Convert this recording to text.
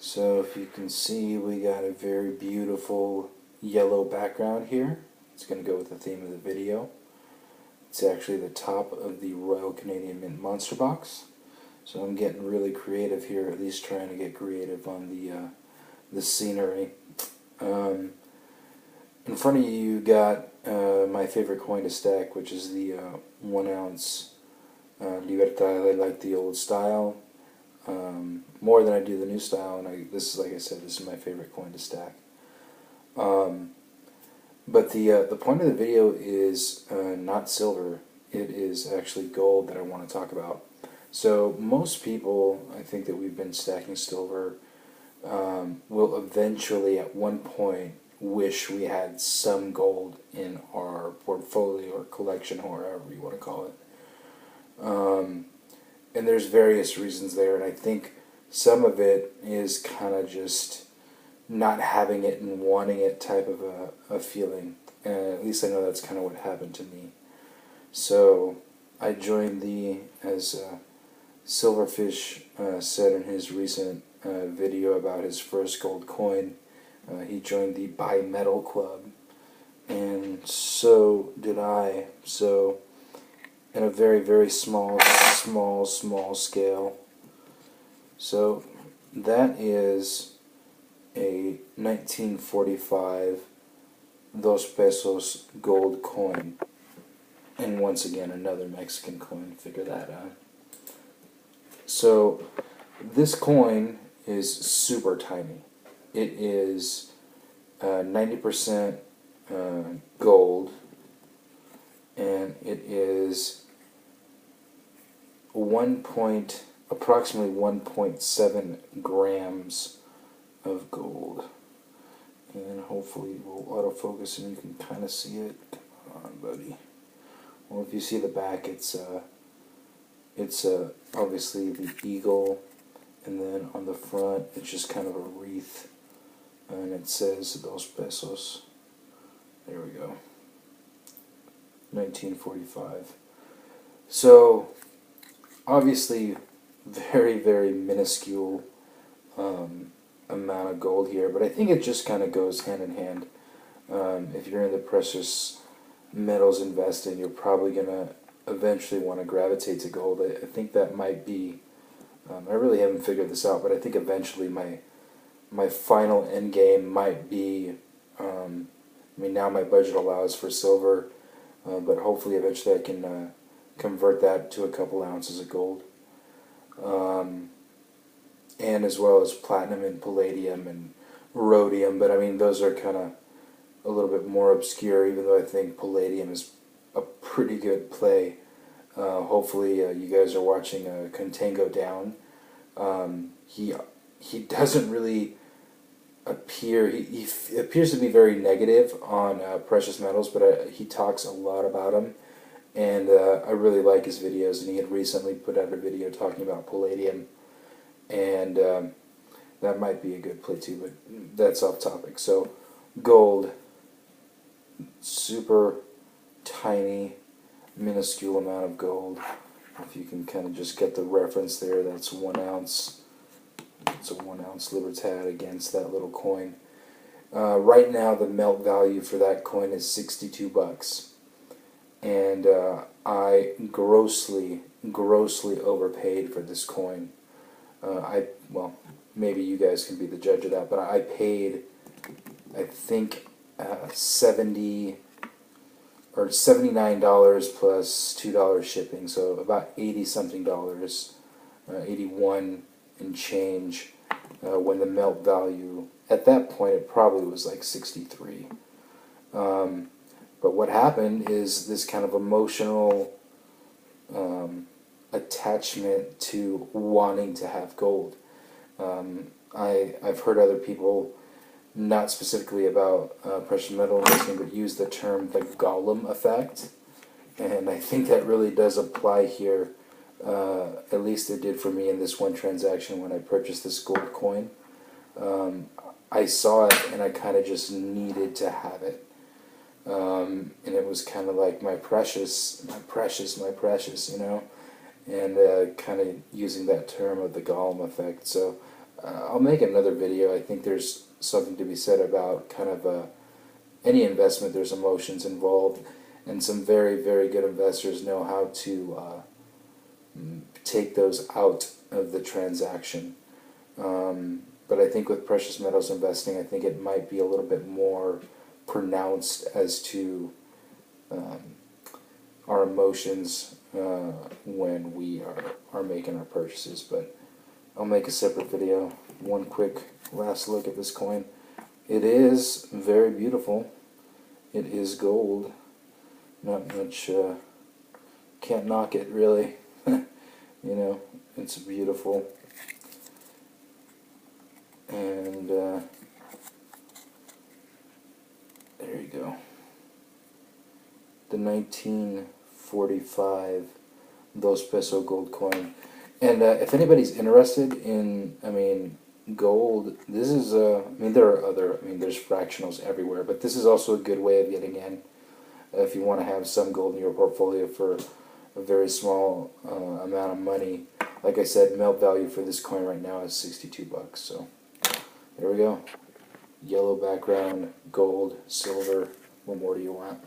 So if you can see, we got a very beautiful yellow background here. It's going to go with the theme of the video. It's actually the top of the Royal Canadian Mint Monster Box. So I'm getting really creative here, at least trying to get creative on the scenery. In front of you got my favorite coin to stack, which is the 1 ounce Libertad. I like the old style more than I do the new style, and this is, like I said, this is my favorite coin to stack. But the point of the video is not silver. It is actually gold that I want to talk about. So most people, I think that we've been stacking silver, will eventually at one point wish we had some gold in our portfolio or collection, or however you want to call it. And there's various reasons there, and I think some of it is kind of just not having it and wanting it type of a feeling. At least I know that's kind of what happened to me. So I joined as Silverfish said in his recent video about his first gold coin, he joined the Bimetallic Club, and so did I. So in a very, very small scale. So that is a 1945 dos pesos gold coin, and once again another Mexican coin, figure that out. So this coin is super tiny. It is 90% gold, and it is approximately 1.7 grams of gold. And hopefully it will autofocus and you can kind of see it. Come on, buddy. Well, if you see the back, it's obviously the eagle, and then on the front it's just kind of a wreath, and it says dos pesos. There we go. 1945. So obviously very, very minuscule amount of gold here, but I think it just kind of goes hand in hand. If you're in the precious metals investing, you're probably going to eventually want to gravitate to gold. I think that might be, I really haven't figured this out, but I think eventually my final end game might be, I mean, now my budget allows for silver, but hopefully eventually I can convert that to a couple ounces of gold. And as well as platinum and palladium and rhodium, but I mean those are kind of a little bit more obscure, even though I think palladium is a pretty good play. Hopefully you guys are watching Contango Down. He doesn't really appear, he appears to be very negative on precious metals, but he talks a lot about them, and I really like his videos, and he had recently put out a video talking about palladium, and that might be a good play too, but that's off topic. So gold, super tiny, minuscule amount of gold. If you can kind of just get the reference there, that's 1 ounce. It's a 1 ounce Libertad against that little coin. Right now the melt value for that coin is $62, and I grossly overpaid for this coin. Well, maybe you guys can be the judge of that, but I paid, I think, $79 plus $2 shipping, so about 80 something dollars, 81 and change, when the melt value at that point it probably was like 63. But what happened is this kind of emotional attachment to wanting to have gold. I've heard other people, not specifically about precious metal investing, but use the term the Gollum effect, and I think that really does apply here. At least it did for me in this one transaction when I purchased this gold coin. I saw it and I kind of just needed to have it, and it was kind of like my precious, you know, and kind of using that term of the Gollum effect. So I'll make another video. I think there's something to be said about kind of any investment. There's emotions involved, and some very, very good investors know how to take those out of the transaction. But I think with precious metals investing, I think it might be a little bit more pronounced as to our emotions when we are making our purchases. But I'll make a separate video. One quick last look at this coin. It is very beautiful. It is gold. Not much, can't knock it really. You know, it's beautiful. And there you go. The 1945 Dos Peso gold coin. And if anybody's interested in, gold, this is, there are other, there's fractionals everywhere, but this is also a good way of getting in if you want to have some gold in your portfolio for a very small amount of money. Like I said, melt value for this coin right now is $62. So there we go. Yellow background, gold, silver. What more do you want?